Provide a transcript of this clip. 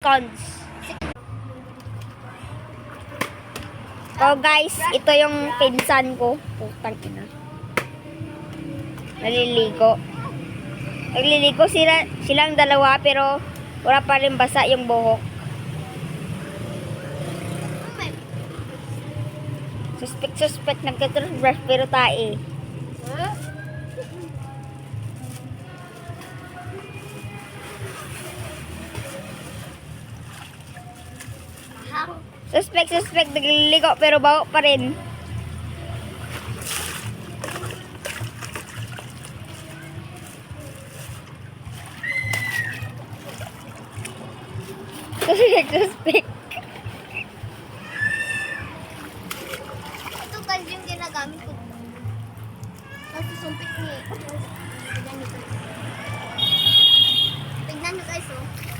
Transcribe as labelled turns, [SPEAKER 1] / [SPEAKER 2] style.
[SPEAKER 1] seconds. So guys, ito yung pinsan ko. Putang ina. Naliligo. Nagliligo silang dalawa pero wala pa rin basa yung buhok. Suspect nagka-toothbrush pero tae. Suspect nagliligo pero baho pa rin. Suspect.
[SPEAKER 2] Ito guys yung ginagamit ko. Tapos susumpit niya. Tignan nyo guys oh.